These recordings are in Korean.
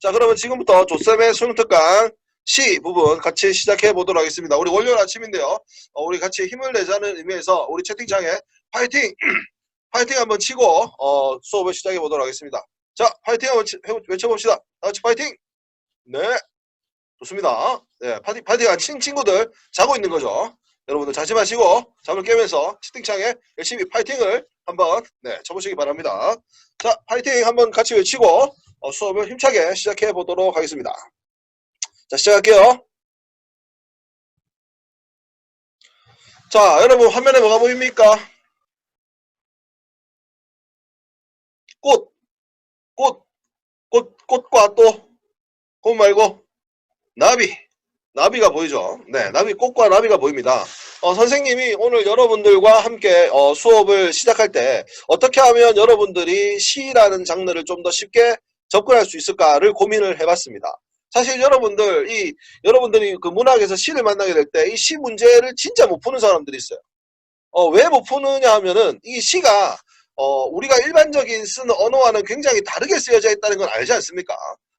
자, 그러면 지금부터 조쌤의 수능 특강 시 부분 같이 시작해 보도록 하겠습니다. 우리 월요일 아침인데요. 우리 같이 힘을 내자는 의미에서 우리 채팅창에 파이팅! 파이팅 한번 치고 수업을 시작해 보도록 하겠습니다. 자, 파이팅 한번 외쳐봅시다. 다 같이 파이팅! 네, 좋습니다. 네, 파이팅 한 친구들 자고 있는 거죠. 여러분들 자지 마시고 잠을 깨면서 채팅창에 열심히 파이팅을 한번 쳐보시기 바랍니다. 자, 파이팅 한번 같이 외치고 수업을 힘차게 시작해 보도록 하겠습니다. 자, 시작할게요. 자, 여러분 화면에 뭐가 보입니까? 꽃과 또 꽃 말고 나비가 보이죠? 네, 꽃과 나비가 보입니다. 선생님이 오늘 여러분들과 함께 수업을 시작할 때 어떻게 하면 여러분들이 시라는 장르를 좀 더 쉽게 접근할 수 있을까를 고민을 해봤습니다. 사실 여러분들이 그 문학에서 시를 만나게 될 때 이 시 문제를 진짜 못 푸는 사람들이 있어요. 왜 못 푸느냐 하면은 이 시가 우리가 일반적인 쓰는 언어와는 굉장히 다르게 쓰여져 있다는 건 알지 않습니까?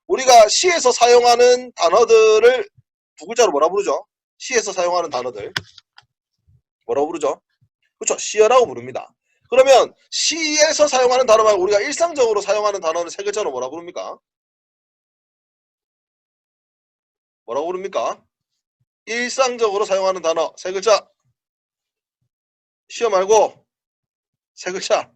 우리가 시에서 사용하는 단어들을 두 글자로 뭐라 부르죠? 시에서 사용하는 단어들 뭐라고 부르죠? 그렇죠. 시어라고 부릅니다. 그러면 시에서 사용하는 단어 말고 우리가 일상적으로 사용하는 단어는 세 글자로 뭐라 부릅니까? 뭐라고 부릅니까? 일상적으로 사용하는 단어 세 글자. 시어 말고 세 글자.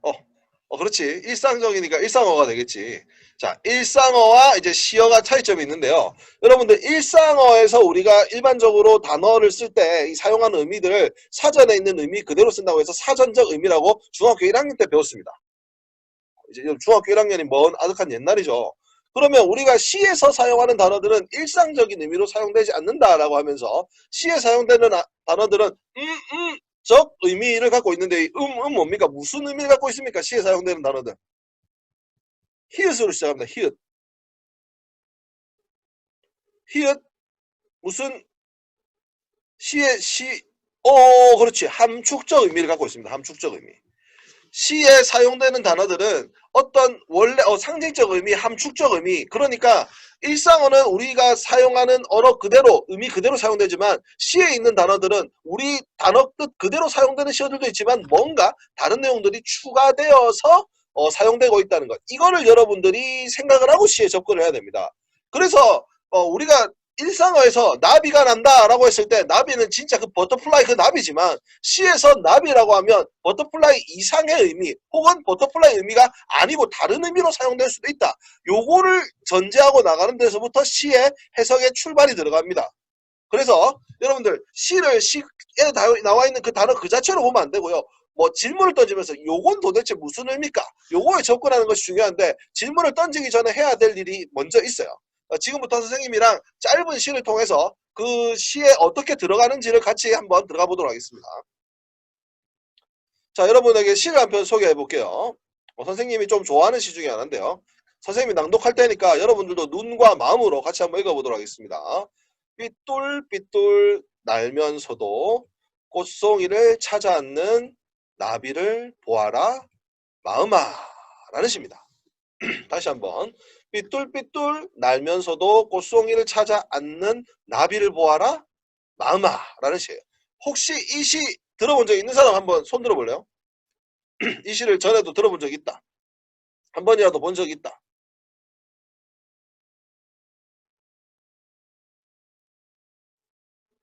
그렇지. 일상적이니까 일상어가 되겠지. 자, 일상어와 이제 시어가 차이점이 있는데요. 여러분들 일상어에서 우리가 일반적으로 단어를 쓸 때 사용하는 의미들을 사전에 있는 의미 그대로 쓴다고 해서 사전적 의미라고 중학교 1학년 때 배웠습니다. 이제 중학교 1학년이 먼 아득한 옛날이죠. 그러면 우리가 시에서 사용하는 단어들은 일상적인 의미로 사용되지 않는다라고 하면서 시에 사용되는 단어들은 적 의미를 갖고 있는데 뭡니까? 무슨 의미를 갖고 있습니까? 시에 사용되는 단어들. 히읗으로 시작합니다. 히읗 무슨 그렇지. 함축적 의미를 갖고 있습니다. 함축적 의미. 시에 사용되는 단어들은 어떤 원래 상징적 의미, 함축적 의미, 그러니까 일상어는 우리가 사용하는 언어 그대로 의미 그대로 사용되지만 시에 있는 단어들은 우리 단어 뜻 그대로 사용되는 시어들도 있지만 뭔가 다른 내용들이 추가되어서 사용되고 있다는 것. 이거를 여러분들이 생각을 하고 시에 접근을 해야 됩니다. 그래서 우리가 일상어에서 나비가 난다라고 했을 때 나비는 진짜 그 버터플라이 그 나비지만 시에서 나비라고 하면 버터플라이 이상의 의미 혹은 버터플라이 의미가 아니고 다른 의미로 사용될 수도 있다. 요거를 전제하고 나가는 데서부터 시의 해석의 출발이 들어갑니다. 그래서 여러분들 시에 나와 있는 그 단어 그 자체로 보면 안 되고요. 뭐 질문을 던지면서 요건 도대체 무슨 의미일까? 요거에 접근하는 것이 중요한데 질문을 던지기 전에 해야 될 일이 먼저 있어요. 지금부터 선생님이랑 짧은 시를 통해서 그 시에 어떻게 들어가는지를 같이 한번 들어가 보도록 하겠습니다. 자, 여러분에게 시를 한 편 소개해 볼게요. 선생님이 좀 좋아하는 시 중에 하나인데요. 선생님이 낭독할 테니까 여러분들도 눈과 마음으로 같이 한번 읽어보도록 하겠습니다. 삐뚤삐뚤 날면서도 꽃송이를 찾아 앉는 나비를 보아라 마음아 라는 시입니다. 다시 한번 삐뚤삐뚤 날면서도 꽃송이를 찾아 앉는 나비를 보아라 마음아 라는 시예요. 혹시 이 시 들어본 적 있는 사람 한번 손 들어볼래요? 이 시를 전에도 들어본 적 있다. 한 번이라도 본 적 있다.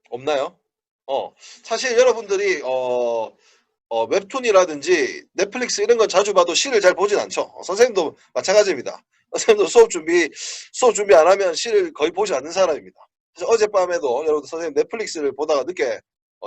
없나요? 사실 여러분들이 웹툰이라든지 넷플릭스 이런 건 자주 봐도 시를 잘 보진 않죠. 선생님도 마찬가지입니다. 선생님도 수업 준비 안 하면 시를 거의 보지 않는 사람입니다. 그래서 어젯밤에도 여러분 선생님 넷플릭스를 보다가 늦게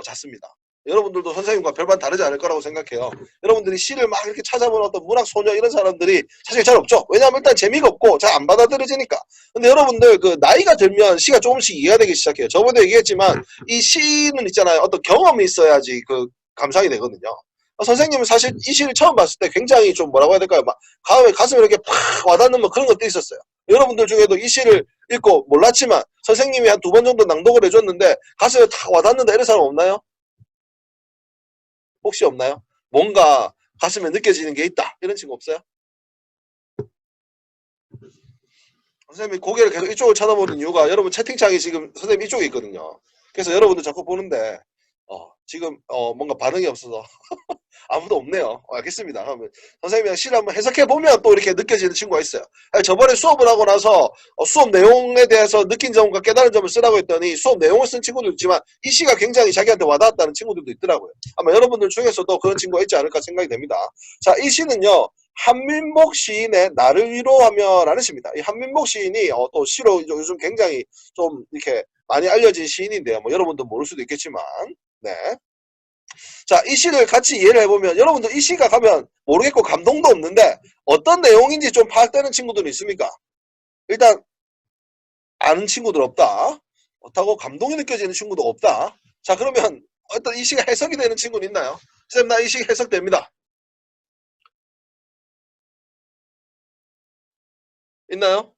잤습니다. 여러분들도 선생님과 별반 다르지 않을 거라고 생각해요. 여러분들이 시를 막 이렇게 찾아보는 어떤 문학 소녀 이런 사람들이 사실 잘 없죠. 왜냐하면 일단 재미가 없고 잘 안 받아들여지니까. 근데 여러분들 그 나이가 들면 시가 조금씩 이해가 되기 시작해요. 저번에 얘기했지만 이 시는 있잖아요. 어떤 경험이 있어야지 그 감상이 되거든요. 선생님은 사실 이 시를 처음 봤을 때 굉장히 좀 뭐라고 해야 될까요? 막 가슴에 이렇게 팍 와닿는 뭐 그런 것도 있었어요. 여러분들 중에도 이 시를 읽고 몰랐지만 선생님이 한 2번 정도 낭독을 해줬는데 가슴에 탁 와닿는다 이런 사람 없나요? 혹시 없나요? 뭔가 가슴에 느껴지는 게 있다 이런 친구 없어요? 선생님이 고개를 계속 이쪽을 쳐다보는 이유가 여러분 채팅창이 지금 선생님 이쪽에 있거든요. 그래서 여러분들 자꾸 보는데 지금 뭔가 반응이 없어서 아무도 없네요. 알겠습니다. 그러면 선생님이랑 실 한번 해석해 보면 또 이렇게 느껴지는 친구가 있어요. 아니, 저번에 수업을 하고 나서 수업 내용에 대해서 느낀 점과 깨달은 점을 쓰라고 했더니 수업 내용을 쓴 친구도 있지만 이 시가 굉장히 자기한테 와닿았다는 친구들도 있더라고요. 아마 여러분들 중에서도 그런 친구가 있지 않을까 생각이 됩니다. 자, 이 시는요. 한민복 시인의 나를 위로하며 라는 시입니다. 이 한민복 시인이 또 시로 요즘 굉장히 좀 이렇게 많이 알려진 시인인데요. 뭐 여러분도 모를 수도 있겠지만 네. 자, 이 시를 같이 이해를 해보면 여러분들 이 시가 가면 모르겠고 감동도 없는데 어떤 내용인지 좀 파악되는 친구들은 있습니까? 일단 아는 친구들 없다. 그렇다고 감동이 느껴지는 친구도 없다. 자, 그러면 어떤 이 시가 해석이 되는 친구는 있나요? 쌤, 나 이 시 해석됩니다. 있나요?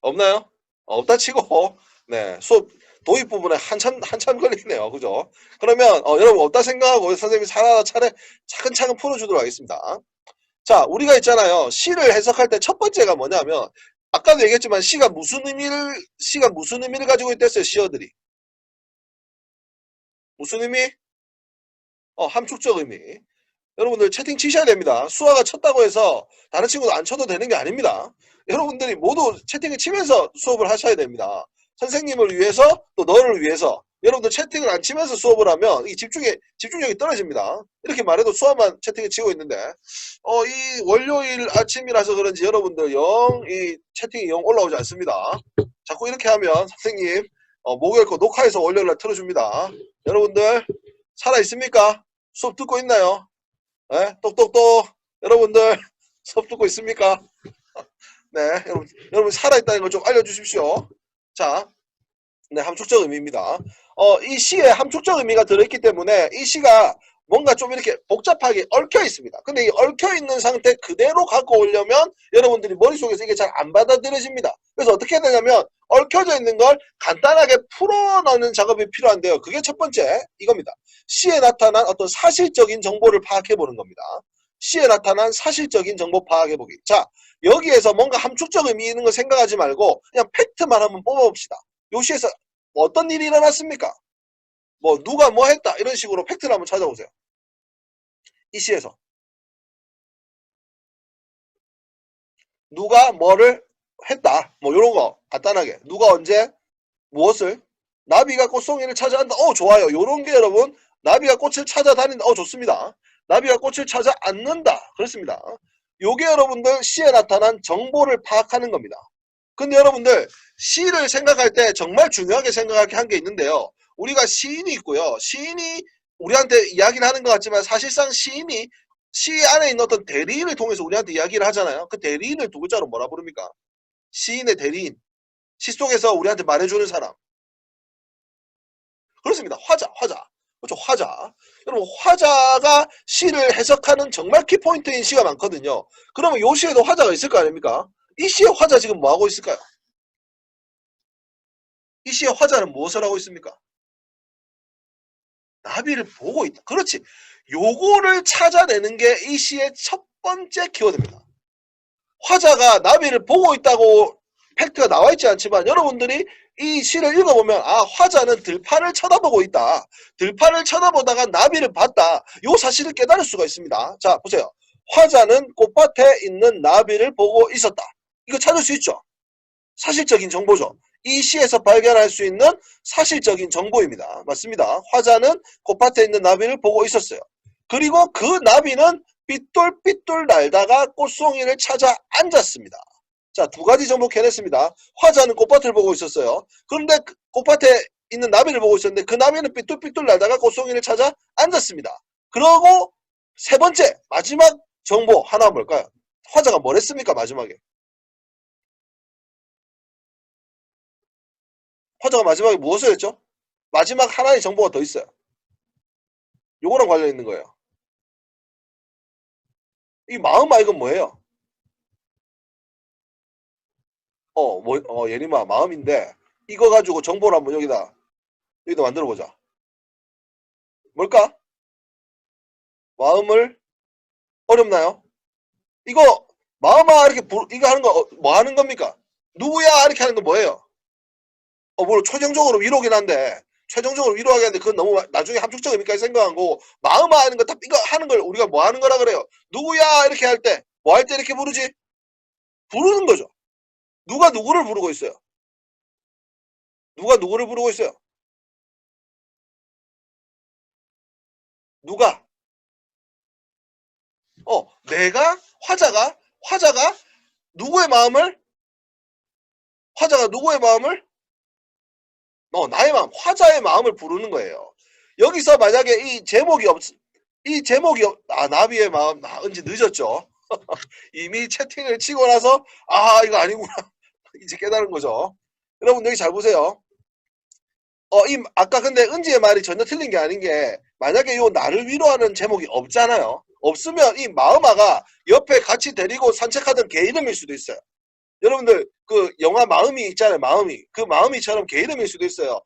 없나요? 없다 치고 네, 수업 도입 부분에 한참 걸리네요. 그죠? 그러면 여러분 없다 생각하고 선생님이 차례 차근차근 풀어주도록 하겠습니다. 자, 우리가 있잖아요. 시를 해석할 때 첫 번째가 뭐냐면 아까도 얘기했지만 시가 무슨 의미를 가지고 있댔어요. 시어들이 무슨 의미? 함축적 의미. 여러분들 채팅 치셔야 됩니다. 수아가 쳤다고 해서 다른 친구도 안 쳐도 되는 게 아닙니다. 여러분들이 모두 채팅을 치면서 수업을 하셔야 됩니다. 선생님을 위해서 또 너를 위해서 여러분들 채팅을 안 치면서 수업을 하면 이 집중력이 떨어집니다. 이렇게 말해도 수아만 채팅을 치고 있는데 이 월요일 아침이라서 그런지 여러분들 이 채팅이 영 올라오지 않습니다. 자꾸 이렇게 하면 선생님 목요일 거 녹화해서 월요일 날 틀어줍니다. 여러분들 살아 있습니까? 수업 듣고 있나요? 네? 똑똑똑 여러분들 수업 듣고 있습니까? 네, 여러분 살아있다는 걸 좀 알려주십시오. 자, 네, 함축적 의미입니다. 이 시에 함축적 의미가 들어있기 때문에 이 시가 뭔가 좀 이렇게 복잡하게 얽혀 있습니다. 근데 이 얽혀 있는 상태 그대로 갖고 오려면 여러분들이 머릿속에서 이게 잘 안 받아들여집니다. 그래서 어떻게 해야 되냐면 얽혀져 있는 걸 간단하게 풀어넣는 작업이 필요한데요. 그게 첫 번째 이겁니다. 시에 나타난 어떤 사실적인 정보를 파악해 보는 겁니다. 시에 나타난 사실적인 정보 파악해 보기. 자, 여기에서 뭔가 함축적 의미 있는 거 생각하지 말고 그냥 팩트만 한번 뽑아봅시다. 요 시에서 어떤 일이 일어났습니까? 뭐 누가 뭐 했다 이런 식으로 팩트를 한번 찾아보세요. 이 시에서 누가 뭐를 했다 뭐 이런 거 간단하게 누가 언제 무엇을 나비가 꽃송이를 찾아간다 좋아요. 요런 게 여러분 나비가 꽃을 찾아다닌다 좋습니다. 나비가 꽃을 찾아 앉는다 그렇습니다. 요게 여러분들 시에 나타난 정보를 파악하는 겁니다. 근데 여러분들 시를 생각할 때 정말 중요하게 생각할 게 한 게 있는데요. 우리가 시인이 있고요. 시인이 우리한테 이야기를 하는 것 같지만 사실상 시인이 시 안에 있는 어떤 대리인을 통해서 우리한테 이야기를 하잖아요. 그 대리인을 두 글자로 뭐라 부릅니까? 시인의 대리인. 시 속에서 우리한테 말해주는 사람. 그렇습니다. 화자. 그렇죠. 화자. 여러분 화자가 시를 해석하는 정말 키포인트인 시가 많거든요. 그러면 요 시에도 화자가 있을 거 아닙니까? 이 시의 화자 지금 뭐하고 있을까요? 이 시의 화자는 무엇을 하고 있습니까? 나비를 보고 있다. 그렇지. 요거를 찾아내는 게 이 시의 첫 번째 키워드입니다. 화자가 나비를 보고 있다고 팩트가 나와 있지 않지만 여러분들이 이 시를 읽어보면 화자는 들판을 쳐다보고 있다. 들판을 쳐다보다가 나비를 봤다. 요 사실을 깨달을 수가 있습니다. 자, 보세요. 화자는 꽃밭에 있는 나비를 보고 있었다. 이거 찾을 수 있죠. 사실적인 정보죠. 이 시에서 발견할 수 있는 사실적인 정보입니다. 맞습니다. 화자는 꽃밭에 있는 나비를 보고 있었어요. 그리고 그 나비는 삐뚤삐뚤 날다가 꽃송이를 찾아 앉았습니다. 자, 두 가지 정보 캐냈습니다. 화자는 꽃밭을 보고 있었어요. 그런데 꽃밭에 있는 나비를 보고 있었는데 그 나비는 삐뚤삐뚤 날다가 꽃송이를 찾아 앉았습니다. 그러고 세 번째 마지막 정보 하나 뭘까요? 화자가 뭘 했습니까? 마지막에. 화자가 마지막에 무엇을 했죠? 마지막 하나의 정보가 더 있어요. 요거랑 관련 있는 거예요. 이 마음 이건 뭐예요? 예림아 마음인데 이거 가지고 정보를 한번 여기다 만들어 보자. 뭘까? 마음을 어렵나요? 이거 마음아 이렇게 이거 하는 거 뭐 하는 겁니까? 누구야 이렇게 하는 건 뭐예요? 물론 최종적으로 위로긴 한데 최종적으로 위로하게 하는데 그건 너무 나중에 함축적 의미까지 생각한 거고 마음아 하는 거 딱 이거 하는 걸 우리가 뭐 하는 거라 그래요? 누구야 이렇게 할 때 뭐 할 때 이렇게 부르지? 부르는 거죠. 누가 누구를 부르고 있어요? 누가 누구를 부르고 있어요? 누가? 내가 화자가 누구의 마음을 화자가 누구의 마음을 나의 마음 화자의 마음을 부르는 거예요. 여기서 만약에 나비의 마음 은지 늦었죠. 이미 채팅을 치고 나서 이거 아니구나 이제 깨달은 거죠. 여러분 여기 잘 보세요. 아까 근데 은지의 말이 전혀 틀린 게 아닌 게 만약에 요 나를 위로하는 제목이 없잖아요. 없으면 이 마음아가 옆에 같이 데리고 산책하던 개 이름일 수도 있어요. 여러분들 그 영화 마음이 있잖아요. 마음이 그 마음이처럼 개 이름일 수도 있어요.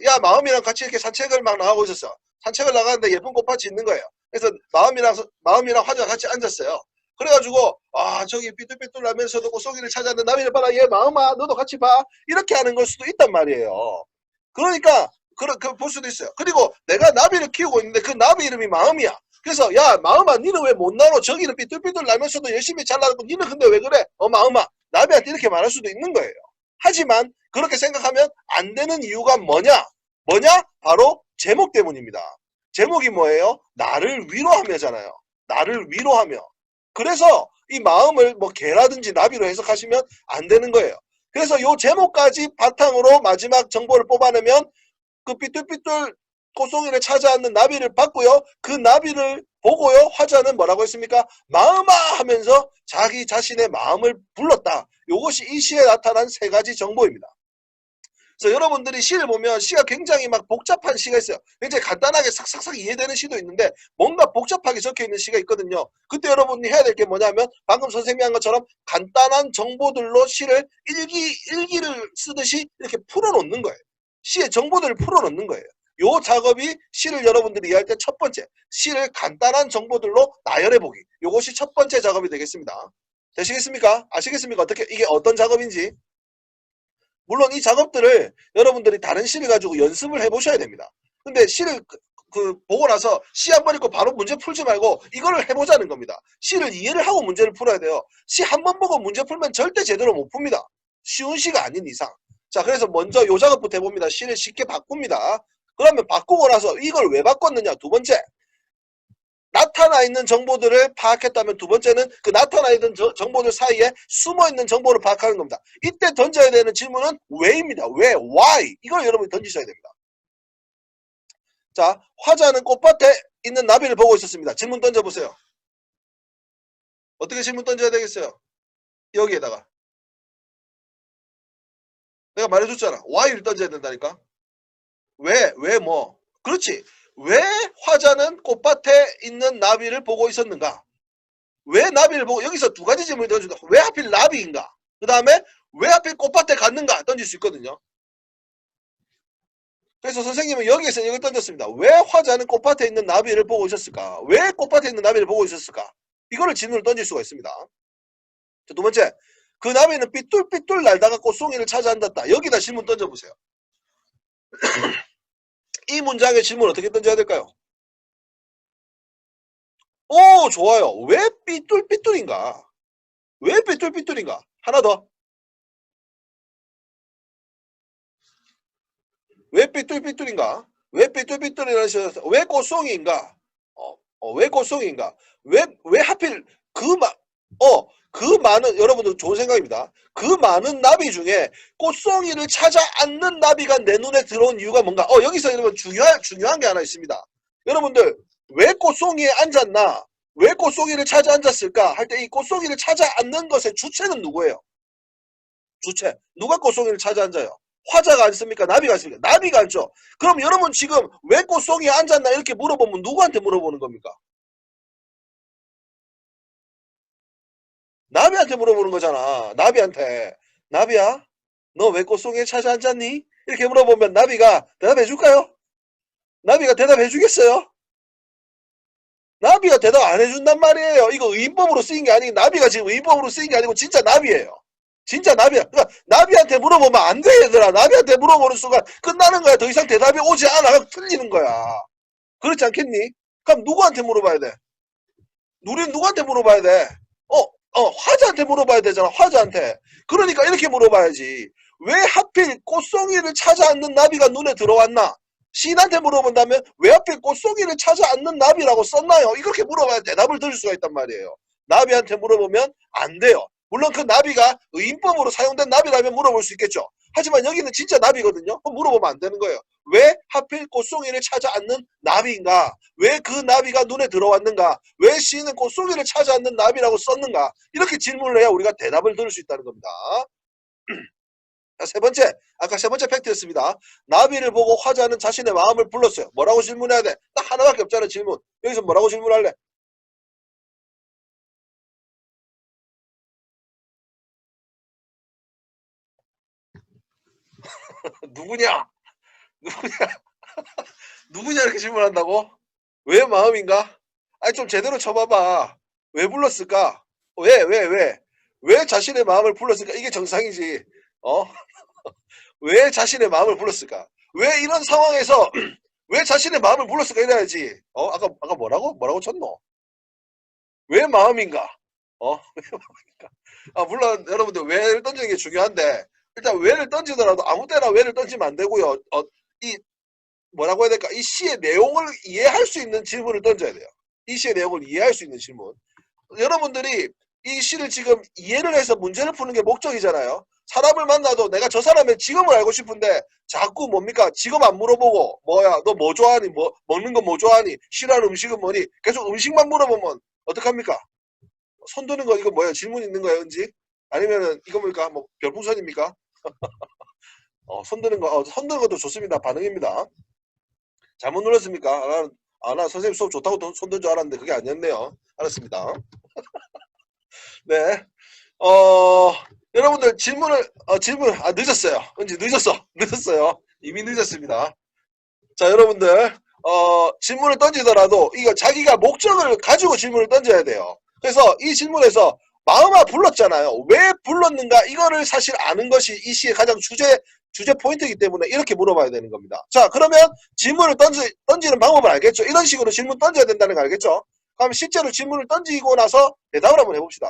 야 마음이랑 같이 이렇게 산책을 막 나가고 있었어. 산책을 나가는데 예쁜 꽃밭이 있는 거예요. 그래서 마음이랑 화자가 같이 앉았어요. 그래가지고 저기 삐뚤삐뚤 나면서도 꽃송이를 찾았는데 나비를 봐라 얘 마음아 너도 같이 봐 이렇게 하는 걸 수도 있단 말이에요. 그러니까 볼 수도 있어요. 그리고 내가 나비를 키우고 있는데 그 나비 이름이 마음이야. 그래서 야 마음아 니는 왜 못 나눠 저기는 삐뚤삐뚤 나면서도 열심히 잘 나가고 니는 근데 왜 그래 마음아 나비한테 이렇게 말할 수도 있는 거예요. 하지만 그렇게 생각하면 안 되는 이유가 뭐냐? 바로 제목 때문입니다. 제목이 뭐예요? 나를 위로하며잖아요. 나를 위로하며. 그래서 이 마음을 뭐 개라든지 나비로 해석하시면 안 되는 거예요. 그래서 요 제목까지 바탕으로 마지막 정보를 뽑아내면 그 삐뚤삐뚤 꽃송이를 찾아앉는 나비를 봤고요. 그 나비를 보고요. 화자는 뭐라고 했습니까? 마음아 하면서 자기 자신의 마음을 불렀다. 이것이 이 시에 나타난 세 가지 정보입니다. 그래서 여러분들이 시를 보면 시가 굉장히 막 복잡한 시가 있어요. 굉장히 간단하게 싹싹싹 이해되는 시도 있는데 뭔가 복잡하게 적혀있는 시가 있거든요. 그때 여러분이 해야 될 게 뭐냐면 방금 선생님이 한 것처럼 간단한 정보들로 시를 일기를 쓰듯이 이렇게 풀어놓는 거예요. 시의 정보들을 풀어놓는 거예요. 요 작업이 시를 여러분들이 이해할 때 첫 번째, 시를 간단한 정보들로 나열해보기. 요것이 첫 번째 작업이 되겠습니다. 되시겠습니까? 아시겠습니까? 이게 어떤 작업인지. 물론 이 작업들을 여러분들이 다른 시를 가지고 연습을 해보셔야 됩니다. 근데 시를 보고 나서 시 한 번 읽고 바로 문제 풀지 말고 이거를 해보자는 겁니다. 시를 이해를 하고 문제를 풀어야 돼요. 시 한 번 보고 문제 풀면 절대 제대로 못 풉니다. 쉬운 시가 아닌 이상. 자, 그래서 먼저 요 작업부터 해봅니다. 시를 쉽게 바꿉니다. 그러면 바꾸고 나서 이걸 왜 바꿨느냐? 두 번째, 나타나 있는 정보들을 파악했다면 두 번째는 그 나타나 있는 정보들 사이에 숨어 있는 정보를 파악하는 겁니다. 이때 던져야 되는 질문은 왜입니다. 왜? why? 이걸 여러분이 던지셔야 됩니다. 자, 화자는 꽃밭에 있는 나비를 보고 있었습니다. 질문 던져보세요. 어떻게 질문 던져야 되겠어요? 여기에다가 내가 말해줬잖아. why를 던져야 된다니까. 왜 뭐? 그렇지. 왜 화자는 꽃밭에 있는 나비를 보고 있었는가? 왜 나비를 보고 여기서 두 가지 질문을 던진다. 왜 하필 나비인가? 그 다음에 왜 하필 꽃밭에 갔는가? 던질 수 있거든요. 그래서 선생님은 여기에서 이걸 던졌습니다. 왜 화자는 꽃밭에 있는 나비를 보고 있었을까? 왜 꽃밭에 있는 나비를 보고 있었을까? 이거를 질문을 던질 수가 있습니다. 자, 두 번째, 그 나비는 삐뚤삐뚤 날다가 꽃송이를 찾아 앉았다. 여기다 질문 던져보세요. 이 문장의 질문 어떻게 던져야 될까요? 오, 좋아요. 왜 삐뚤삐뚤인가? 왜 삐뚤삐뚤인가? 하나 더. 왜 삐뚤삐뚤인가? 왜 삐뚤삐뚤이라는 시에서 왜 꽃송이인가? 왜 꽃송이인가? 왜 하필 그 많은 여러분들 좋은 생각입니다. 그 많은 나비 중에 꽃송이를 찾아 앉는 나비가 내 눈에 들어온 이유가 뭔가? 여기서 여러분 중요한 게 하나 있습니다. 여러분들 왜 꽃송이에 앉았나? 왜 꽃송이를 찾아 앉았을까? 할 때 이 꽃송이를 찾아 앉는 것의 주체는 누구예요? 주체. 누가 꽃송이를 찾아 앉아요? 화자가 앉습니까? 나비가 앉습니까? 나비가 앉죠. 그럼 여러분 지금 왜 꽃송이에 앉았나 이렇게 물어보면 누구한테 물어보는 겁니까? 나비한테 물어보는 거잖아. 나비한테. 나비야? 너 왜 꽃송이에 찾아 앉았니? 이렇게 물어보면 나비가 대답해 줄까요? 나비가 대답해 주겠어요? 나비가 대답 안 해준단 말이에요. 이거 의인법으로 쓰인 게 아니고 나비가 지금 의인법으로 쓰인 게 아니고 진짜 나비예요. 진짜 나비야. 그러니까 나비한테 물어보면 안 돼, 얘들아. 나비한테 물어보는 순간 끝나는 거야. 더 이상 대답이 오지 않아. 틀리는 거야. 그렇지 않겠니? 그럼 누구한테 물어봐야 돼? 우리는 누구한테 물어봐야 돼? 화자한테 물어봐야 되잖아. 화자한테. 그러니까 이렇게 물어봐야지. 왜 하필 꽃송이를 찾아 앉는 나비가 눈에 들어왔나? 시인한테 물어본다면 왜 하필 꽃송이를 찾아 앉는 나비라고 썼나요? 이렇게 물어봐야 대답을 들을 수가 있단 말이에요. 나비한테 물어보면 안 돼요. 물론 그 나비가 의인법으로 사용된 나비라면 물어볼 수 있겠죠. 하지만 여기는 진짜 나비거든요. 그럼 물어보면 안 되는 거예요. 왜 하필 꽃송이를 찾아 앉는 나비인가? 왜 그 나비가 눈에 들어왔는가? 왜 시인은 꽃송이를 찾아 앉는 나비라고 썼는가? 이렇게 질문을 해야 우리가 대답을 들을 수 있다는 겁니다. 세 번째, 아까 세 번째 팩트였습니다. 나비를 보고 화자는 자신의 마음을 불렀어요. 뭐라고 질문해야 돼? 딱 하나밖에 없잖아, 질문. 여기서 뭐라고 질문할래? 누구냐? 누구냐? 누구냐 이렇게 질문한다고? 왜 마음인가? 아니 좀 제대로 쳐봐봐. 왜 불렀을까? 왜 자신의 마음을 불렀을까? 이게 정상이지. 어? 왜 자신의 마음을 불렀을까? 왜 이런 상황에서 왜 자신의 마음을 불렀을까 이래야지. 아까 뭐라고 쳤노? 왜 마음인가? 왜 마음인가? 물론 여러분들 왜를 던지는 게 중요한데 일단 왜를 던지더라도 아무 때나 왜를 던지면 안 되고요. 이 뭐라고 해야 될까? 이 시의 내용을 이해할 수 있는 질문을 던져야 돼요. 이 시의 내용을 이해할 수 있는 질문. 여러분들이 이 시를 지금 이해를 해서 문제를 푸는 게 목적이잖아요. 사람을 만나도 내가 저 사람의 직업을 알고 싶은데 자꾸 뭡니까? 직업 안 물어보고 뭐야 너 뭐 좋아하니? 뭐 먹는 거 뭐 좋아하니? 싫어하는 음식은 뭐니? 계속 음식만 물어보면 어떡합니까? 손 드는 거 이거 뭐야? 질문 있는 거야, 은지? 아니면은 이거 뭡니까? 뭐 별풍선입니까? 손 드는 거, 손 드는 것도 좋습니다. 반응입니다. 잘못 눌렀습니까? 나 선생님 수업 좋다고 손 든 줄 알았는데 그게 아니었네요. 알았습니다. 네. 여러분들 늦었어요. 은지 늦었어요. 이미 늦었습니다. 자, 여러분들, 질문을 던지더라도 이거 자기가 목적을 가지고 질문을 던져야 돼요. 그래서 이 질문에서 마음아 불렀잖아요. 왜 불렀는가? 이거를 사실 아는 것이 이 시의 가장 주제 포인트이기 때문에 이렇게 물어봐야 되는 겁니다. 자, 그러면 질문을 던지는 방법을 알겠죠? 이런 식으로 질문 던져야 된다는 거 알겠죠? 그럼 실제로 질문을 던지고 나서 대답을 한번 해봅시다.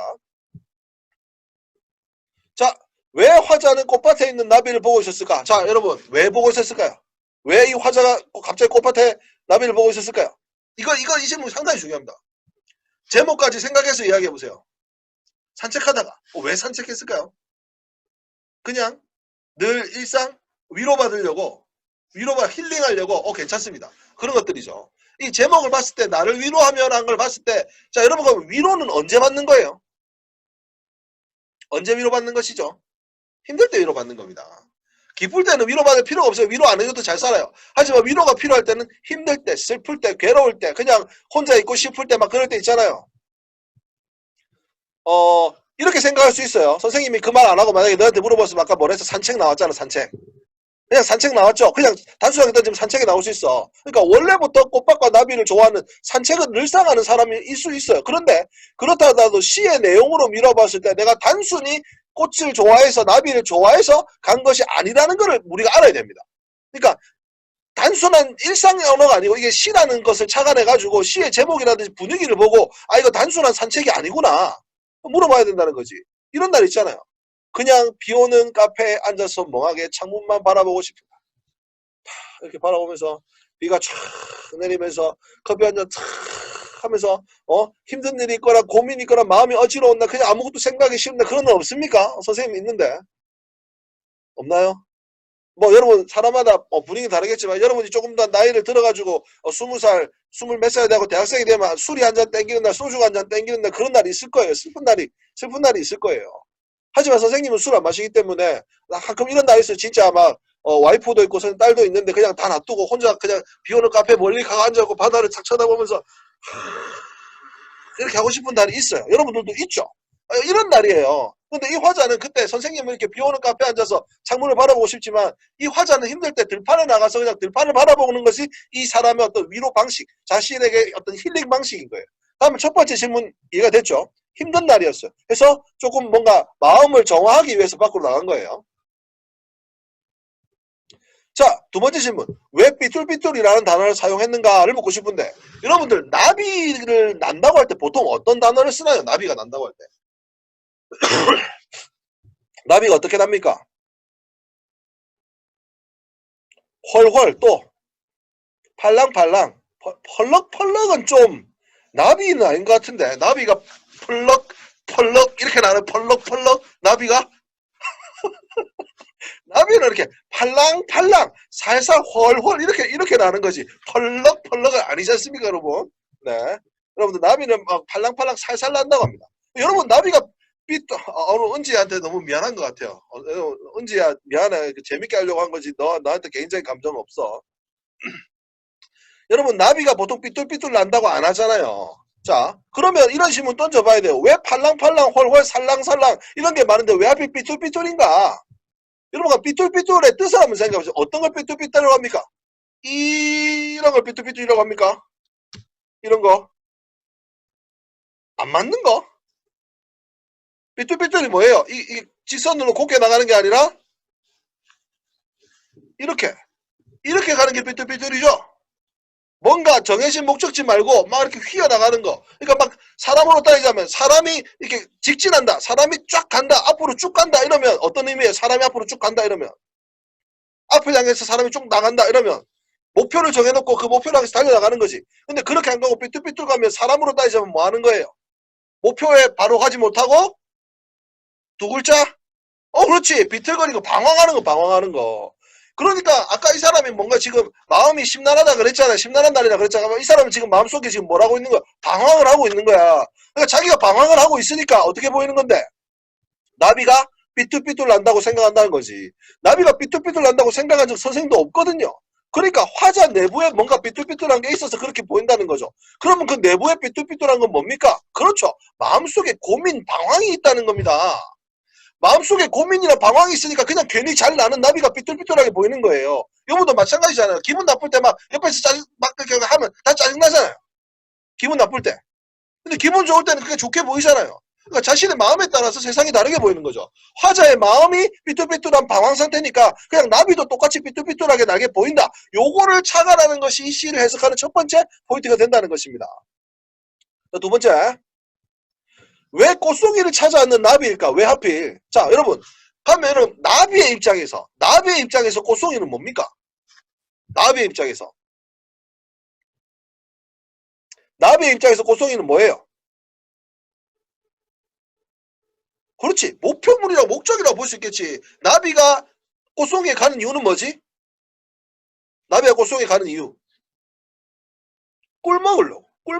자, 왜 화자는 꽃밭에 있는 나비를 보고 있었을까? 자, 여러분, 왜 보고 있었을까요? 왜 이 화자가 갑자기 꽃밭에 나비를 보고 있었을까요? 이 질문 상당히 중요합니다. 제목까지 생각해서 이야기해보세요. 산책하다가 왜 산책했을까요? 그냥 늘 일상 위로받으려고 힐링하려고 괜찮습니다. 그런 것들이죠. 이 제목을 봤을 때 나를 위로하면 한 걸 봤을 때 자 여러분 그럼 위로는 언제 받는 거예요? 언제 위로받는 것이죠? 힘들 때 위로받는 겁니다. 기쁠 때는 위로받을 필요가 없어요. 위로 안 해줘도 잘 살아요. 하지만 위로가 필요할 때는 힘들 때, 슬플 때, 괴로울 때, 그냥 혼자 있고 싶을 때 막 그럴 때 있잖아요. 이렇게 생각할 수 있어요. 선생님이 그 말 안 하고 만약에 너한테 물어봤으면 아까 뭐라 했어? 산책 나왔잖아, 산책. 그냥 산책 나왔죠? 그냥 단순하게 던지면 산책에 나올 수 있어. 그러니까 원래부터 꽃밭과 나비를 좋아하는 산책은 늘상 하는 사람일 수 있어요. 그런데 그렇다 하더라도 시의 내용으로 밀어봤을 때 내가 단순히 꽃을 좋아해서 나비를 좋아해서 간 것이 아니라는 것을 우리가 알아야 됩니다. 그러니까 단순한 일상의 언어가 아니고 이게 시라는 것을 착안해가지고 시의 제목이라든지 분위기를 보고 이거 단순한 산책이 아니구나 물어봐야 된다는 거지. 이런 날 있잖아요. 그냥 비오는 카페에 앉아서 멍하게 창문만 바라보고 싶다. 이렇게 바라보면서 비가 촥 내리면서 커피 한 잔 촥 하면서 힘든 일이 있거나 고민이 있거나 마음이 어지러운 날 그냥 아무것도 생각이 싫은 날 그런 날 없습니까? 선생님 있는데 없나요? 뭐 여러분 사람마다 분위기 다르겠지만 여러분이 조금 더 나이를 들어가지고 20살, 20몇 살이 되고 대학생이 되면 술이 한 잔 땡기는 날, 소주가 한 잔 땡기는 날 그런 날이 있을 거예요. 슬픈 날이 있을 거예요. 하지만 선생님은 술 안 마시기 때문에 가끔 이런 날이 있어요. 진짜 막 와이프도 있고 딸도 있는데 그냥 다 놔두고 혼자 그냥 비오는 카페 멀리 가서 앉아있고 바다를 착 쳐다보면서 이렇게 하고 싶은 날이 있어요. 여러분들도 있죠. 이런 날이에요. 근데 이 화자는 그때 선생님은 이렇게 비오는 카페에 앉아서 창문을 바라보고 싶지만 이 화자는 힘들 때 들판에 나가서 그냥 들판을 바라보는 것이 이 사람의 어떤 위로 방식, 자신에게 어떤 힐링 방식인 거예요. 다음에 첫 번째 질문 이해가 됐죠? 힘든 날이었어요. 그래서 조금 뭔가 마음을 정화하기 위해서 밖으로 나간 거예요. 자, 두 번째 질문. 왜 삐뚤삐뚤이라는 단어를 사용했는가를 묻고 싶은데, 여러분들 나비를 난다고 할 때 보통 어떤 단어를 쓰나요? 나비가 난다고 할 때. 나비가 어떻게 납니까? 훨훨, 또 팔랑팔랑. 펄럭펄럭은 좀 나비는 아닌 것 같은데, 나비가 펄럭펄럭 이렇게 나는 펄럭펄럭 나비가 나비는 이렇게 팔랑팔랑 살살 훨훨 이렇게 나는 거지 펄럭펄럭은 아니지 않습니까, 여러분? 네, 여러분들 나비는 막 팔랑팔랑 살살 난다고 합니다. 여러분 나비가 오늘 은지한테 너무 미안한 것 같아요. 은지야 미안해. 재밌게 하려고 한 거지. 너한테 개인적인 감정 없어. 여러분 나비가 보통 삐뚤삐뚤 난다고 안 하잖아요. 자, 그러면 이런 질문 던져봐야 돼요. 왜 팔랑팔랑 헐헐 살랑살랑 이런 게 많은데 왜 하필 삐뚤삐뚤인가? 여러분가 삐뚤삐뚤의 뜻을 한번 생각해보세요. 어떤 걸 삐뚤삐뚤이라고 합니까? 이런 걸 삐뚤삐뚤이라고 합니까? 이런 거. 안 맞는 거? 삐뚤삐뚤이 뭐예요? 이 직선으로 곱게 나가는 게 아니라 이렇게 가는 게 삐뚤삐뚤이죠? 뭔가 정해진 목적지 말고 막 이렇게 휘어나가는 거. 그러니까 막 사람으로 따지자면 사람이 이렇게 직진한다. 사람이 쫙 간다. 앞으로 쭉 간다. 이러면 어떤 의미예요? 사람이 앞으로 쭉 간다. 이러면. 앞을 향해서 사람이 쭉 나간다. 이러면. 목표를 정해놓고 그 목표를 향해서 달려나가는 거지. 근데 그렇게 안 가고 삐뚤삐뚤 가면 사람으로 따지자면 뭐 하는 거예요? 목표에 바로 가지 못하고 두 글자? 그렇지. 비틀거리고 방황하는 거. 그러니까 아까 이 사람이 뭔가 지금 마음이 심란하다 그랬잖아요. 심란한 날이라 그랬잖아요. 이 사람은 지금 마음속에 지금 뭘 하고 있는 거야? 방황을 하고 있는 거야. 그러니까 자기가 방황을 하고 있으니까 어떻게 보이는 건데? 나비가 삐뚤삐뚤 난다고 생각한다는 거지. 나비가 삐뚤삐뚤 난다고 생각한 적 선생님도 없거든요. 그러니까 화자 내부에 뭔가 삐뚤삐뚤한 게 있어서 그렇게 보인다는 거죠. 그러면 그 내부에 삐뚤삐뚤한 건 뭡니까? 그렇죠. 마음속에 고민, 방황이 있다는 겁니다. 마음속에 고민이나 방황이 있으니까 그냥 괜히 잘 나는 나비가 삐뚤삐뚤하게 보이는 거예요. 여러분도 마찬가지잖아요. 기분 나쁠 때 막 옆에서 막 그렇게 하면 다 짜증나잖아요. 기분 나쁠 때. 근데 기분 좋을 때는 그게 좋게 보이잖아요. 그러니까 자신의 마음에 따라서 세상이 다르게 보이는 거죠. 화자의 마음이 삐뚤삐뚤한 방황 상태니까 그냥 나비도 똑같이 삐뚤삐뚤하게 나게 보인다. 요거를 착안하는 것이 이 시를 해석하는 첫 번째 포인트가 된다는 것입니다. 두 번째. 왜 꽃송이를 찾아왔는 나비일까? 왜 하필? 자, 여러분. 그러면 여러분, 나비의 입장에서 꽃송이는 뭡니까? 나비의 입장에서 꽃송이는 뭐예요? 그렇지. 목표물이라고 목적이라고 볼 수 있겠지. 나비가 꽃송이에 가는 이유는 뭐지? 나비가 꽃송이에 가는 이유. 꿀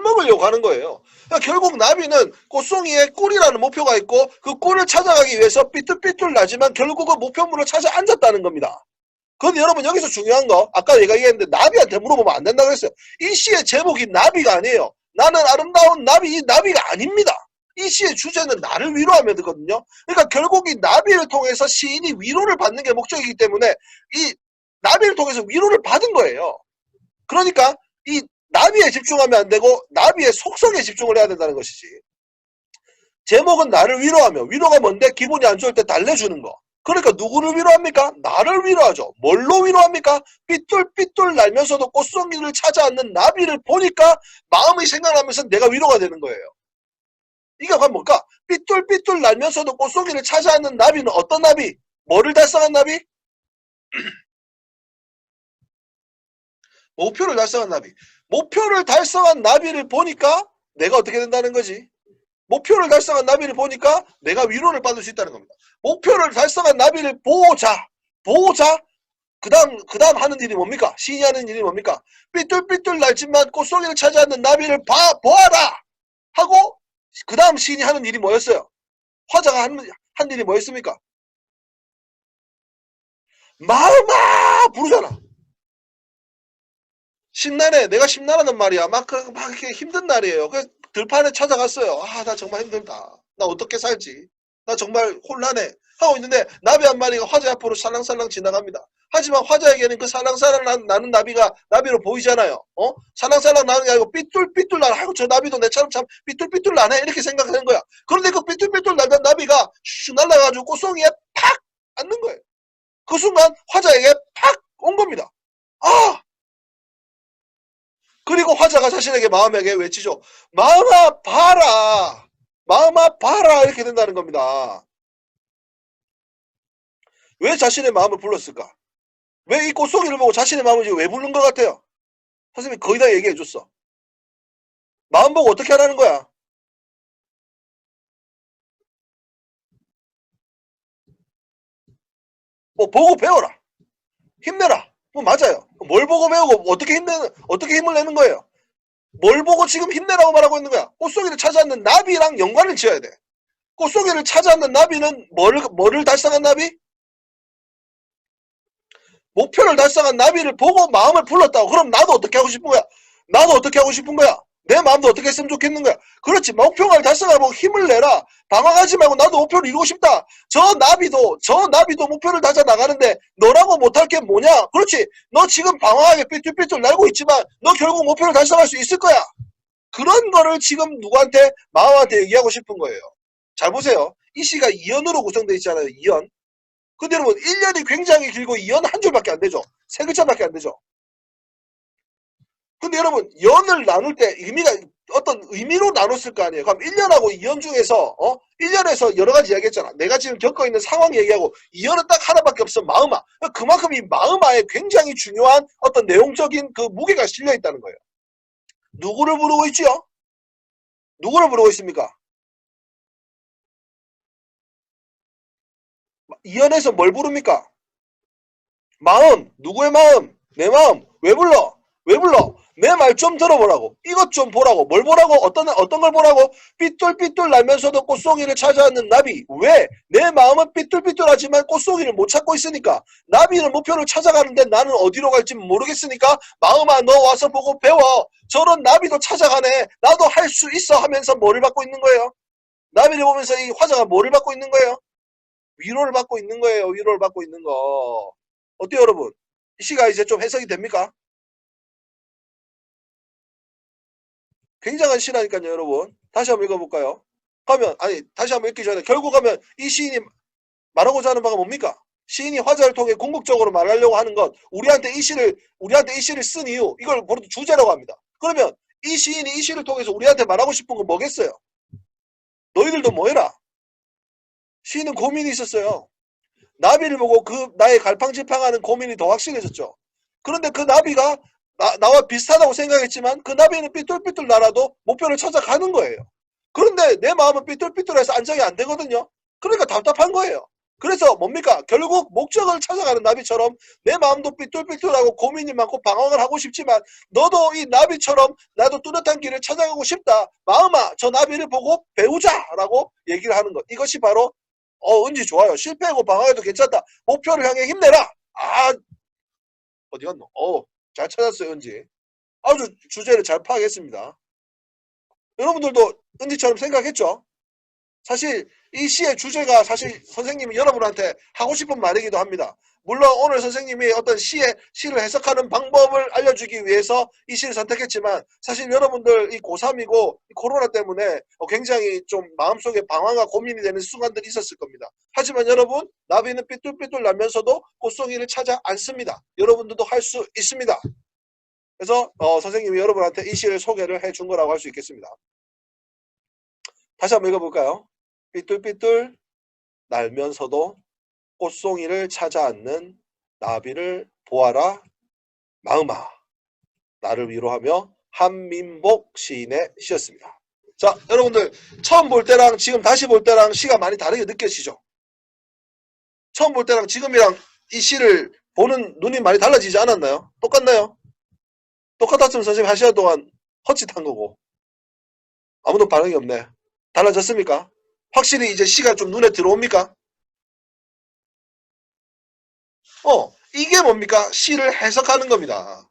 먹으려고 가는 거예요. 그러니까 결국 나비는 꽃송이에 꿀이라는 목표가 있고 그 꿀을 찾아가기 위해서 삐뚤삐뚤 나지만 결국은 목표물을 찾아 앉았다는 겁니다. 그런데 여러분 여기서 중요한 거 아까 내가 얘기했는데 나비한테 물어보면 안 된다고 했어요. 이 시의 제목이 나비가 아니에요. 나는 아름다운 나비, 이 나비가 아닙니다. 이 시의 주제는 나를 위로하면 되거든요. 그러니까 결국 이 나비를 통해서 시인이 위로를 받는 게 목적이기 때문에 이 나비를 통해서 위로를 받은 거예요. 그러니까 이 나비에 집중하면 안 되고 나비의 속성에 집중을 해야 된다는 것이지. 제목은 나를 위로하며 위로가 뭔데? 기분이 안 좋을 때 달래주는 거. 그러니까 누구를 위로합니까? 나를 위로하죠. 뭘로 위로합니까? 삐뚤삐뚤 날면서도 꽃송이를 찾아앉는 나비를 보니까 마음이 생각나면서 내가 위로가 되는 거예요. 이게 과연 뭘까? 삐뚤삐뚤 날면서도 꽃송이를 찾아앉는 나비는 어떤 나비? 뭐를 달성한 나비? 목표를 달성한 나비. 목표를 달성한 나비를 보니까 내가 어떻게 된다는 거지? 목표를 달성한 나비를 보니까 내가 위로를 받을 수 있다는 겁니다. 목표를 달성한 나비를 보자. 그 다음 하는 일이 뭡니까? 시인이 하는 일이 뭡니까? 삐뚤삐뚤 날지만 꽃송이를 찾아앉는 나비를 보아라! 하고 그 다음 시인이 하는 일이 뭐였어요? 화자가 한 일이 뭐였습니까? 마음아! 부르잖아. 신나네. 내가 심란하단 말이야. 막 이렇게 힘든 날이에요. 그래서 들판에 찾아갔어요. 나 정말 힘들다. 나 어떻게 살지? 나 정말 혼란해. 하고 있는데 나비 한 마리가 화재 앞으로 살랑살랑 지나갑니다. 하지만 화자에게는 그 살랑살랑 나는 나비가 나비로 보이잖아요. 살랑살랑 나는 게 아니고 삐뚤삐뚤 나는, 아이고 저 나비도 내처럼 참 삐뚤삐뚤 나네 이렇게 생각하는 거야. 그런데 그 삐뚤삐뚤 나던 나비가 슉 날아가지고 꽃송이에 팍 앉는 거예요. 그 순간 화자에게 팍 온 겁니다. 아! 그리고 화자가 자신에게 마음에게 외치죠. 마음아 봐라. 마음아 봐라 이렇게 된다는 겁니다. 왜 자신의 마음을 불렀을까? 왜 이 꽃송이를 보고 자신의 마음을 지금 왜 부른 것 같아요? 선생님이 거의 다 얘기해 줬어. 마음 보고 어떻게 하라는 거야? 뭐 보고 배워라. 힘내라. 뭐 맞아요. 뭘 보고 배우고 어떻게 힘을 내는 거예요? 뭘 보고 지금 힘내라고 말하고 있는 거야? 꽃송이를 찾아왔는 나비랑 연관을 지어야 돼. 꽃송이를 찾아왔는 나비는 뭐를 달성한 나비? 목표를 달성한 나비를 보고 마음을 불렀다고. 그럼 나도 어떻게 하고 싶은 거야? 나도 어떻게 하고 싶은 거야? 내 마음도 어떻게 했으면 좋겠는 거야? 그렇지. 목표를 달성하고 힘을 내라. 방황하지 말고 나도 목표를 이루고 싶다. 저 나비도 목표를 달성 나가는데 너라고 못할 게 뭐냐? 그렇지. 너 지금 방황하게 삐뚤삐뚤 날고 있지만 너 결국 목표를 달성할 수 있을 거야. 그런 거를 지금 누구한테 마음한테 얘기하고 싶은 거예요. 잘 보세요. 이 시가 2연으로 구성되어 있잖아요. 2연. 근데 여러분 1년이 굉장히 길고 2연 한 줄밖에 안 되죠. 세 글자밖에 안 되죠. 근데 여러분 연을 나눌 때 의미가 어떤 의미로 나눴을 거 아니에요. 그럼 1년하고 2연 중에서 1년에서 여러 가지 이야기했잖아. 내가 지금 겪고 있는 상황 얘기하고 2연은 딱 하나밖에 없어. 마음아. 그만큼 이 마음아에 굉장히 중요한 어떤 내용적인 그 무게가 실려 있다는 거예요. 누구를 부르고 있지요? 누구를 부르고 있습니까? 2연에서 뭘 부릅니까? 마음. 누구의 마음? 내 마음. 왜 불러? 왜 불러? 내 말 좀 들어보라고. 이것 좀 보라고. 뭘 보라고? 어떤 걸 보라고? 삐뚤삐뚤 날면서도 꽃송이를 찾아왔는 나비. 왜? 내 마음은 삐뚤삐뚤하지만 꽃송이를 못 찾고 있으니까. 나비는 목표를 찾아가는데 나는 어디로 갈지 모르겠으니까 마음아 너 와서 보고 배워. 저런 나비도 찾아가네. 나도 할 수 있어 하면서 뭐를 받고 있는 거예요? 나비를 보면서 이 화자가 뭐를 받고 있는 거예요? 위로를 받고 있는 거예요. 위로를 받고 있는 거. 어때요 여러분? 이 시가 이제 좀 해석이 됩니까? 굉장한 시라니까요 여러분. 다시 한번 읽어볼까요? 다시 한번 읽기 전에 결국 하면 이 시인이 말하고자 하는 바가 뭡니까? 시인이 화자를 통해 궁극적으로 말하려고 하는 것, 우리한테 이 시를 쓴 이유, 이걸 바로 주제라고 합니다. 그러면 이 시인이 이 시를 통해서 우리한테 말하고 싶은 건 뭐겠어요? 너희들도 뭐 해라. 시인은 고민이 있었어요. 나비를 보고 그 나의 갈팡질팡하는 고민이 더 확실해졌죠. 그런데 그 나비가 나와 비슷하다고 생각했지만 그 나비는 삐뚤삐뚤 날아도 목표를 찾아가는 거예요. 그런데 내 마음은 삐뚤삐뚤해서 안정이 안 되거든요. 그러니까 답답한 거예요. 그래서 뭡니까? 결국 목적을 찾아가는 나비처럼 내 마음도 삐뚤삐뚤하고 고민이 많고 방황을 하고 싶지만 너도 이 나비처럼 나도 뚜렷한 길을 찾아가고 싶다. 마음아 저 나비를 보고 배우자라고 얘기를 하는 것. 이것이 바로 은지 좋아요. 실패하고 방황해도 괜찮다. 목표를 향해 힘내라. 어디 갔노? 잘 찾았어요, 은지. 아주 주제를 잘 파악했습니다. 여러분들도 은지처럼 생각했죠? 사실 이 시의 주제가 사실 선생님이 여러분한테 하고 싶은 말이기도 합니다. 물론 오늘 선생님이 어떤 시를 해석하는 방법을 알려주기 위해서 이 시를 선택했지만 사실 여러분들 이 고3이고 코로나 때문에 굉장히 좀 마음속에 방황과 고민이 되는 순간들이 있었을 겁니다. 하지만 여러분 나비는 삐뚤삐뚤 나면서도 꽃송이를 찾아 앉습니다. 여러분들도 할 수 있습니다. 그래서 선생님이 여러분한테 이 시를 소개를 해준 거라고 할 수 있겠습니다. 다시 한번 읽어볼까요? 삐뚤삐뚤 날면서도 꽃송이를 찾아 앉는 나비를 보아라 마음아 나를 위로하며 한민복 시인의 시였습니다. 자 여러분들 처음 볼 때랑 지금 다시 볼 때랑 시가 많이 다르게 느껴지죠? 처음 볼 때랑 지금이랑 이 시를 보는 눈이 많이 달라지지 않았나요? 똑같나요? 똑같았으면 선생님 한 시간 동안 헛짓한 거고 아무도 반응이 없네. 달라졌습니까? 확실히 이제 시가 좀 눈에 들어옵니까? 이게 뭡니까? 시를 해석하는 겁니다.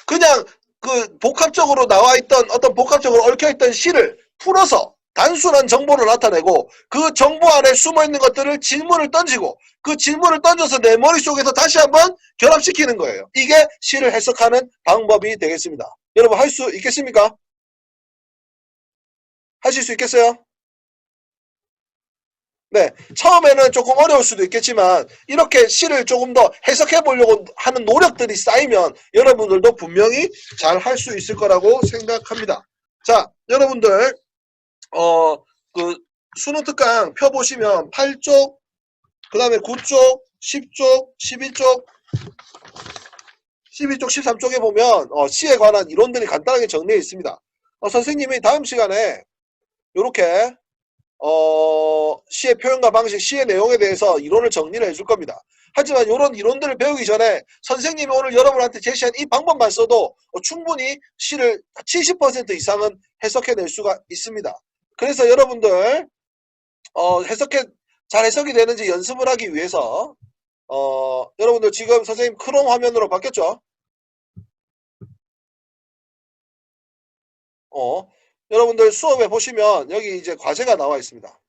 그냥 그 복합적으로 나와 있던 어떤 복합적으로 얽혀있던 시를 풀어서 단순한 정보를 나타내고 그 정보 안에 숨어있는 것들을 질문을 던지고 그 질문을 던져서 내 머릿속에서 다시 한번 결합시키는 거예요. 이게 시를 해석하는 방법이 되겠습니다. 여러분 할 수 있겠습니까? 하실 수 있겠어요? 네, 처음에는 조금 어려울 수도 있겠지만 이렇게 시를 조금 더 해석해 보려고 하는 노력들이 쌓이면 여러분들도 분명히 잘 할 수 있을 거라고 생각합니다. 자, 여러분들 그 수능 특강 펴보시면 8쪽, 그 다음에 9쪽, 10쪽, 11쪽, 12쪽, 13쪽에 보면 시에 관한 이론들이 간단하게 정리되어 있습니다. 선생님이 다음 시간에 이렇게 시의 표현과 방식, 시의 내용에 대해서 이론을 정리를 해줄 겁니다. 하지만 이런 이론들을 배우기 전에 선생님이 오늘 여러분한테 제시한 이 방법만 써도 충분히 시를 70% 이상은 해석해낼 수가 있습니다. 그래서 여러분들 잘 해석이 되는지 연습을 하기 위해서 여러분들 지금 선생님 크롬 화면으로 바뀌었죠? 여러분들 수업에 보시면 여기 이제 과제가 나와 있습니다.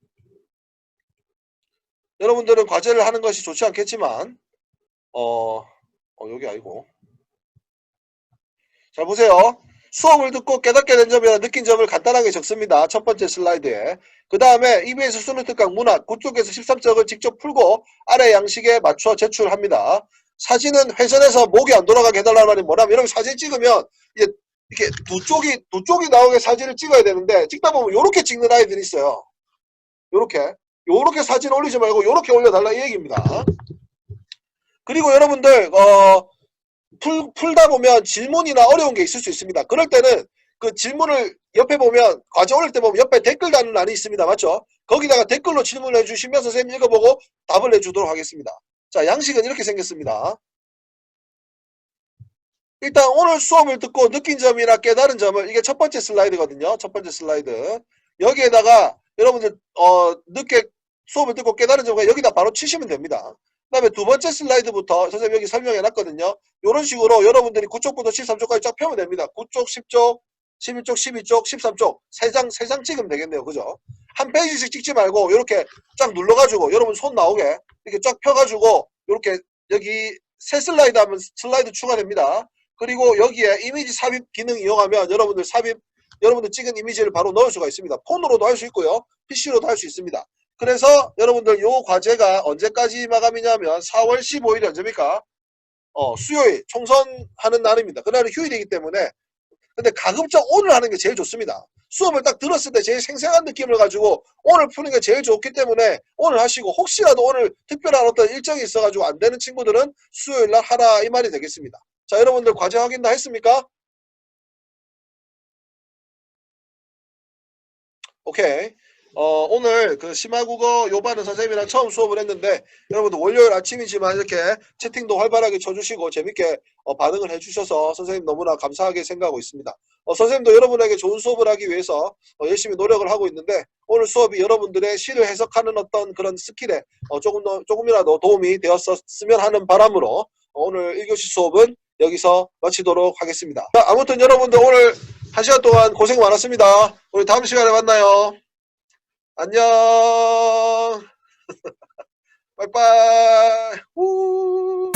여러분들은 과제를 하는 것이 좋지 않겠지만 여기 아니고 잘 보세요. 수업을 듣고 깨닫게 된 점이나 느낀 점을 간단하게 적습니다. 첫 번째 슬라이드에. 그 다음에 EBS 수능 특강 문학 9쪽에서 13쪽을 직접 풀고 아래 양식에 맞춰 제출합니다. 사진은 회전해서 목이 안 돌아가게 해달라는 말이 뭐냐면 이렇게 사진 찍으면 이게 이렇게 두 쪽이 나오게 사진을 찍어야 되는데 찍다 보면 이렇게 찍는 아이들이 있어요. 요렇게 사진 올리지 말고 요렇게 올려달라 이 얘기입니다. 그리고 여러분들 풀다 보면 질문이나 어려운 게 있을 수 있습니다. 그럴 때는 그 질문을 옆에 보면 과제 올릴 때 보면 옆에 댓글 다는 란이 있습니다. 맞죠? 거기다가 댓글로 질문을 해주시면 선생님 읽어보고 답을 해주도록 하겠습니다. 자, 양식은 이렇게 생겼습니다. 일단 오늘 수업을 듣고 느낀 점이나 깨달은 점을 이게 첫 번째 슬라이드거든요. 첫 번째 슬라이드. 여기에다가 여러분들 수업을 듣고 깨달은 점을 여기다 바로 치시면 됩니다. 그 다음에 두 번째 슬라이드부터 선생님 여기 설명해 놨거든요. 이런 식으로 여러분들이 9쪽부터 13쪽까지 쫙 펴면 됩니다. 9쪽, 10쪽, 11쪽, 12쪽, 13쪽 세 장 찍으면 되겠네요. 그죠? 한 페이지씩 찍지 말고 이렇게 쫙 눌러가지고 여러분 손 나오게 이렇게 쫙 펴가지고 이렇게 여기 새 슬라이드 하면 슬라이드 추가됩니다. 그리고 여기에 이미지 삽입 기능 이용하면 여러분들 찍은 이미지를 바로 넣을 수가 있습니다. 폰으로도 할 수 있고요. PC로도 할 수 있습니다. 그래서 여러분들 요 과제가 언제까지 마감이냐면 4월 15일이 언제입니까? 수요일 총선하는 날입니다. 그날은 휴일이기 때문에 근데 가급적 오늘 하는 게 제일 좋습니다. 수업을 딱 들었을 때 제일 생생한 느낌을 가지고 오늘 푸는 게 제일 좋기 때문에 오늘 하시고 혹시라도 오늘 특별한 어떤 일정이 있어가지고 안 되는 친구들은 수요일날 하라 이 말이 되겠습니다. 자, 여러분들 과제 확인 다 했습니까? 오케이. 오늘 그 심화국어 요반은 선생님이랑 처음 수업을 했는데 여러분들 월요일 아침이지만 이렇게 채팅도 활발하게 쳐주시고 재밌게 반응을 해주셔서 선생님 너무나 감사하게 생각하고 있습니다. 선생님도 여러분에게 좋은 수업을 하기 위해서 열심히 노력을 하고 있는데 오늘 수업이 여러분들의 시를 해석하는 어떤 그런 스킬에 조금이라도 도움이 되었으면 하는 바람으로 오늘 1교시 수업은 여기서 마치도록 하겠습니다. 자, 아무튼 여러분들 오늘 1시간 동안 고생 많았습니다. 우리 다음 시간에 만나요. 안녕. 빠이빠이. 우.